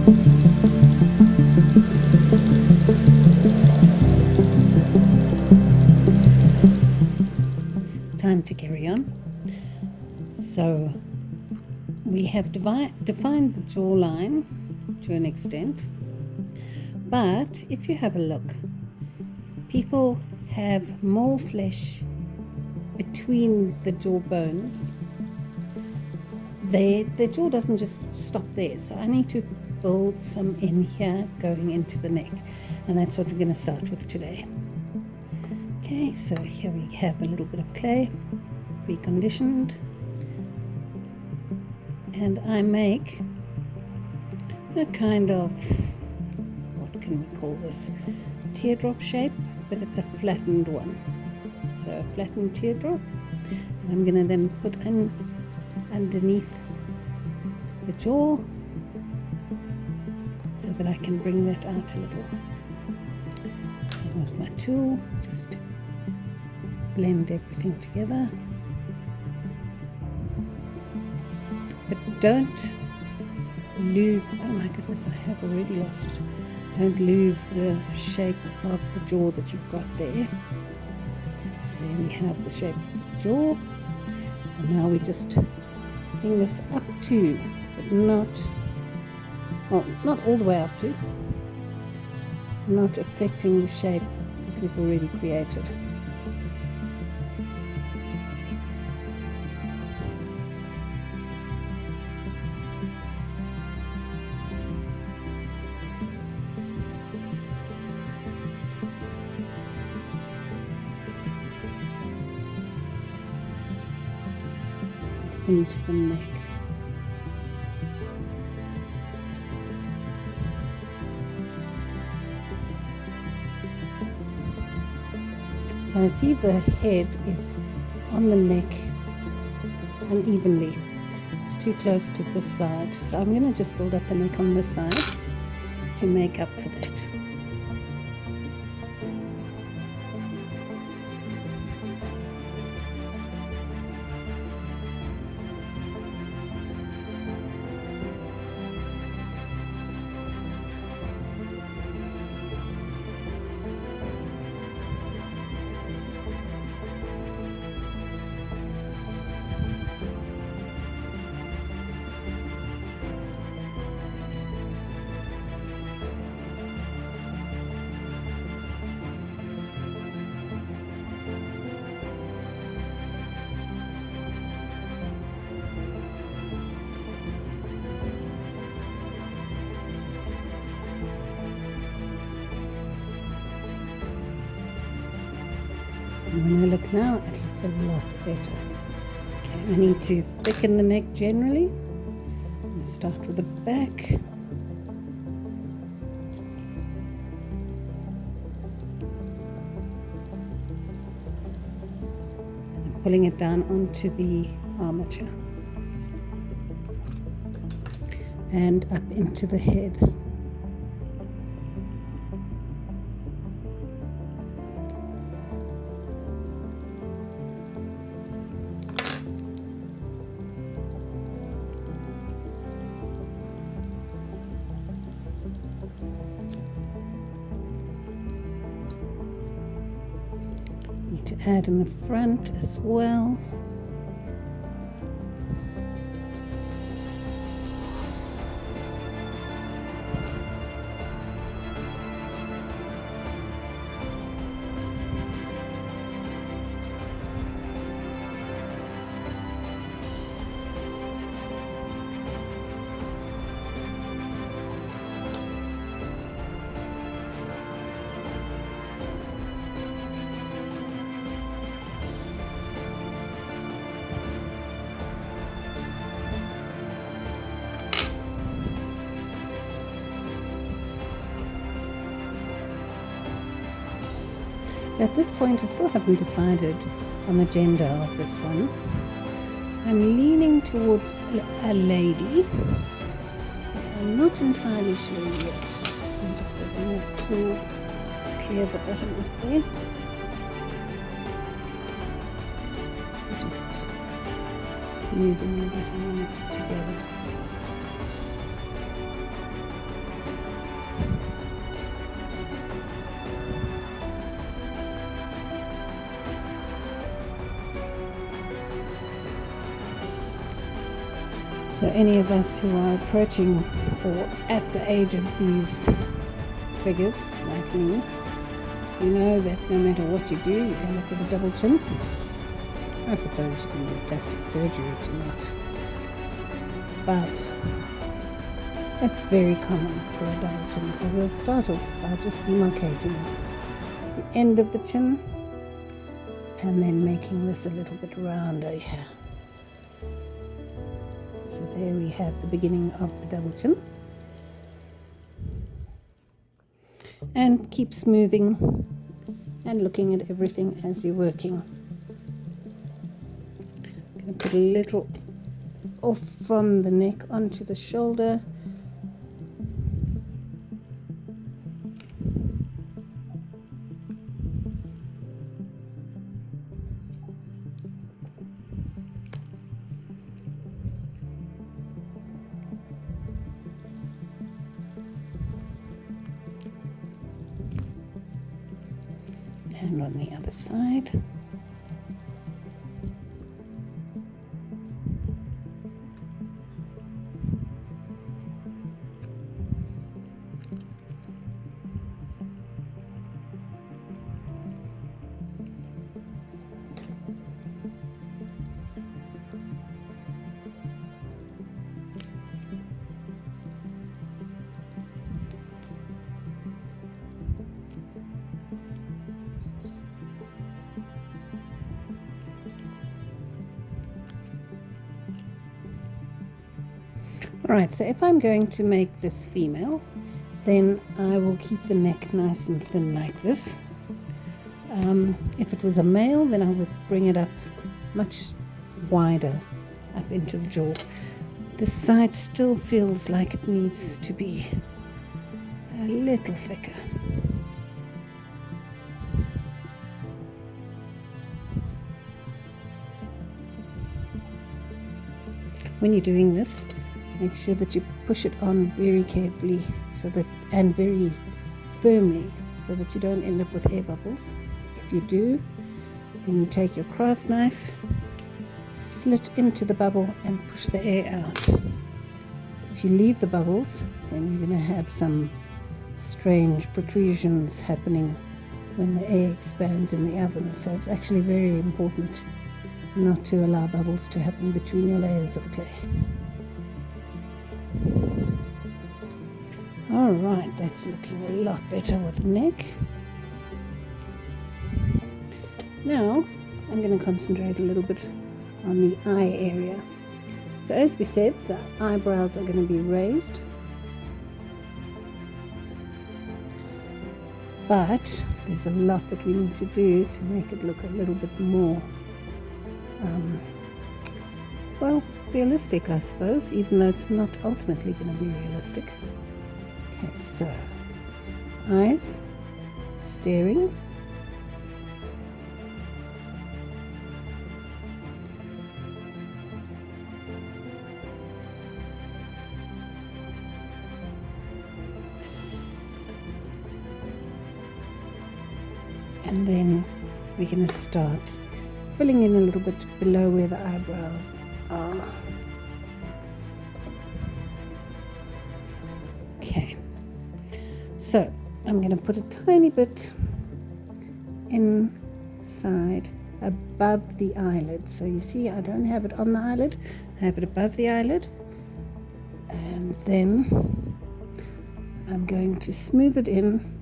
Time to carry on. So we have defined the jawline to an extent, but if you have a look, people have more flesh between the jaw bones. The jaw doesn't just stop there, so I need to build some in here going into the neck, and that's what we're going to start with today. Okay, so here we have a little bit of clay, preconditioned, and I make a kind of, what can we call this, teardrop shape, but it's a flattened one. So a flattened teardrop, and I'm going to then put in underneath the jaw so that I can bring that out a little. And with my tool, just blend everything together. But don't lose, oh my goodness, I have already lost it. Don't lose the shape of the jaw that you've got there. So there we have the shape of the jaw. And now we just bring this up to, but not all the way up to, not affecting the shape that we've already created. Into the neck. So I see the head is on the neck unevenly. It's too close to this side. So I'm going to just build up the neck on this side to make up for that. And when I look now, it looks a lot better. Okay, I need to thicken the neck generally. I start with the back. And I'm pulling it down onto the armature. And up into the head. Need to add in the front as well. So at this point, I still haven't decided on the gender of this one. I'm leaning towards a lady, but I'm not entirely sure yet. I'm just getting a tool to clear the bottom up there. So just smoothing everything together. So any of us who are approaching or at the age of these figures, like me, you know that no matter what you do, you end up with a double chin. I suppose you can do plastic surgery to not, but it's very common for a double chin. So we'll start off by just demarcating the end of the chin and then making this a little bit rounder here. So there we have the beginning of the double chin. And keep smoothing and looking at everything as you're working. I'm going to put a little off from the neck onto the shoulder. And on the other side. Alright, so if I'm going to make this female, then I will keep the neck nice and thin like this. If it was a male, then I would bring it up much wider up into the jaw. This side still feels like it needs to be a little thicker. When you're doing this, make sure that you push it on very carefully and very firmly so that you don't end up with air bubbles. If you do, then you take your craft knife, slit into the bubble and push the air out. If you leave the bubbles, then you're going to have some strange protrusions happening when the air expands in the oven. So it's actually very important not to allow bubbles to happen between your layers of clay. Alright, that's looking a lot better with the neck. Now I'm going to concentrate a little bit on the eye area. So as we said, the eyebrows are going to be raised, but there's a lot that we need to do to make it look a little bit more well, realistic, I suppose, even though it's not ultimately going to be realistic. Okay, so eyes staring, and then we're going to start filling in a little bit below where the eyebrows are. Okay, so I'm going to put a tiny bit inside above the eyelid. So you see, I don't have it on the eyelid, I have it above the eyelid, and then I'm going to smooth it in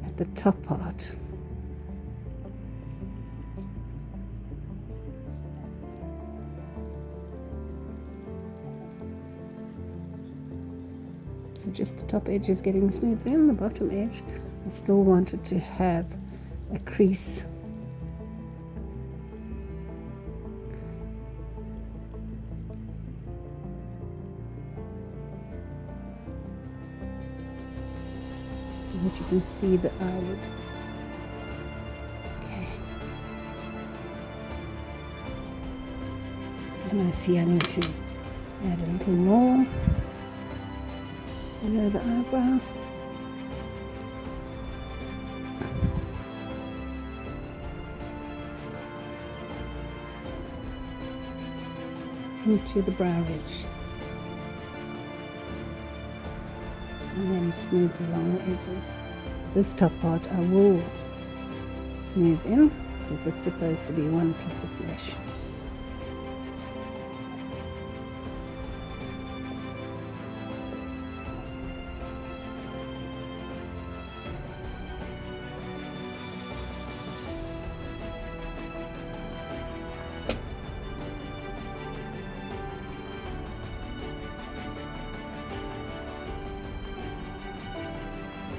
at the top part. So just the top edge is getting smoothed in, the bottom edge I still wanted to have a crease. So that you can see the eyelid. Okay. And I see I need to add a little more below the eyebrow. Into the brow ridge. and then smooth along the edges. This top part I will smooth in because it's supposed to be one piece of flesh.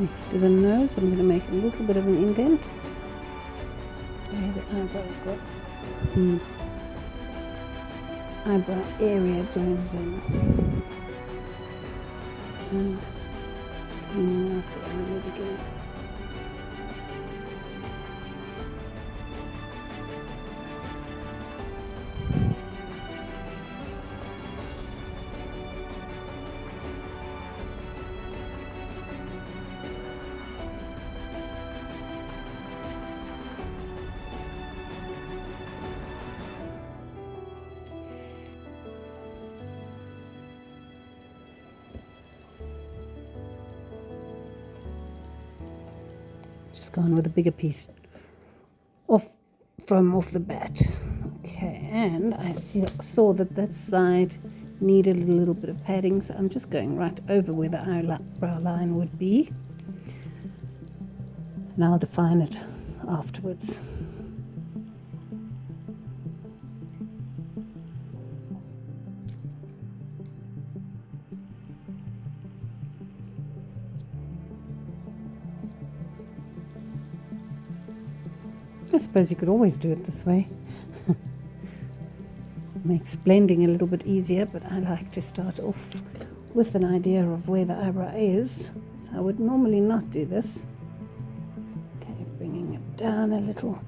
Next to the nose, I'm going to make a little bit of an indent where the eyebrow area joins in, and cleaning out the eyelid again. Just gone with a bigger piece off the bat. Okay, and I saw that side needed a little bit of padding, so I'm just going right over where the eyebrow line would be, and I'll define it afterwards. I suppose you could always do it this way. Makes blending a little bit easier, but I like to start off with an idea of where the eyebrow is. So I would normally not do this. Okay, bringing it down a little.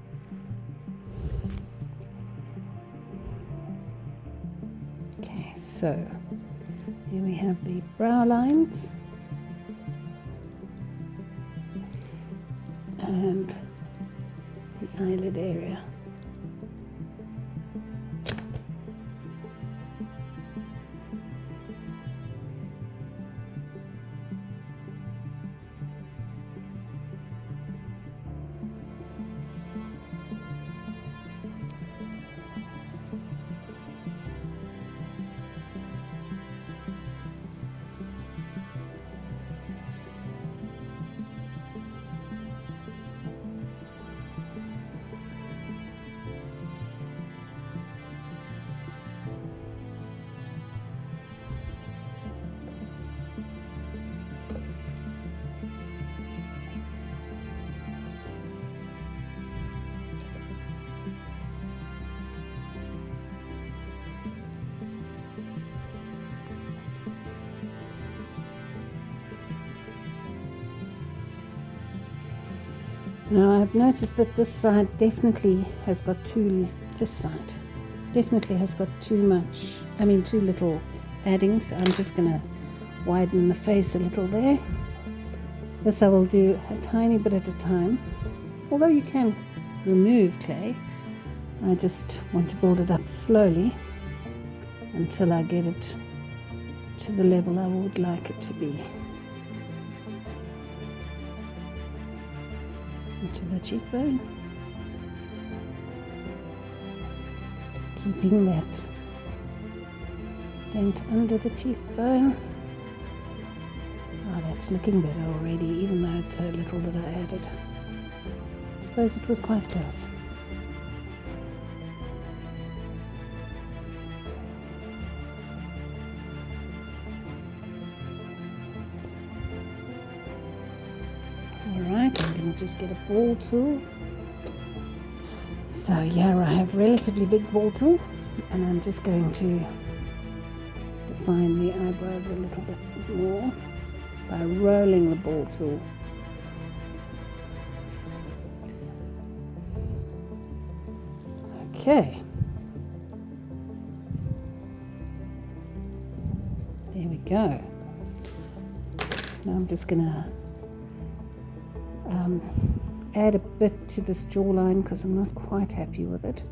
Okay, so here we have the brow lines. And the eyelid area. Now I've noticed that this side definitely has got too little padding, so I'm just going to widen the face a little there. This I will do a tiny bit at a time, although you can remove clay. I just want to build it up slowly until I get it to the level I would like it to be. To the cheekbone, keeping that dent under the cheekbone. Oh, that's looking better already, even though it's so little that I added. I suppose it was quite close. Alright, I'm going to just get a ball tool. So here I have relatively big ball tool, and I'm just going to define the eyebrows a little bit more by rolling the ball tool. Okay. There we go. Now I'm just going to add a bit to this jawline because I'm not quite happy with it.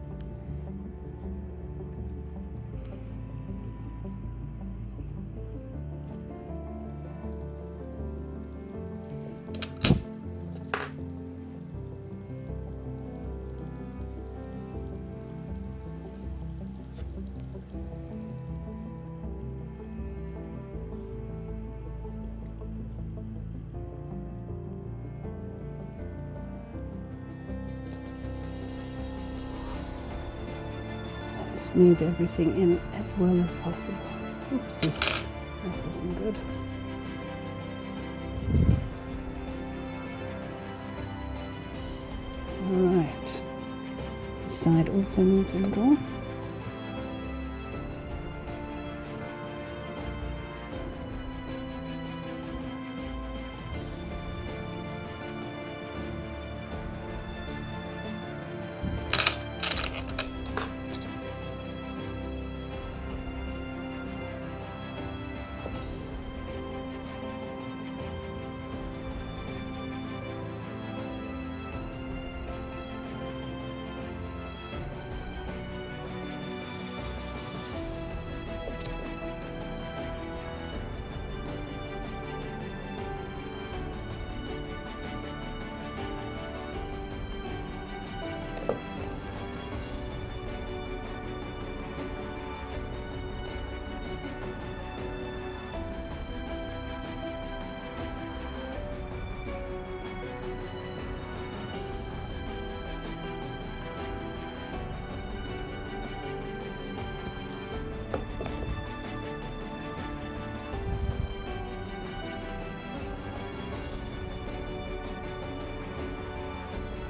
smooth everything in as well as possible. Oopsie, that wasn't good. Alright, this side also needs a little.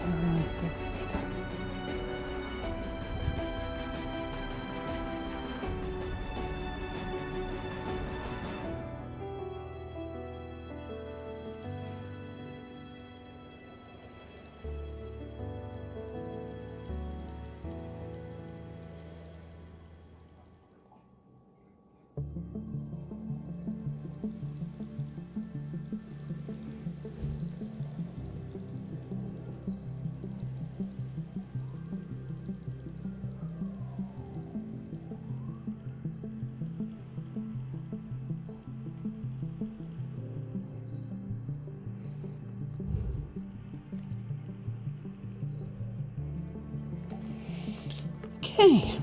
Alright, that's better. Okay,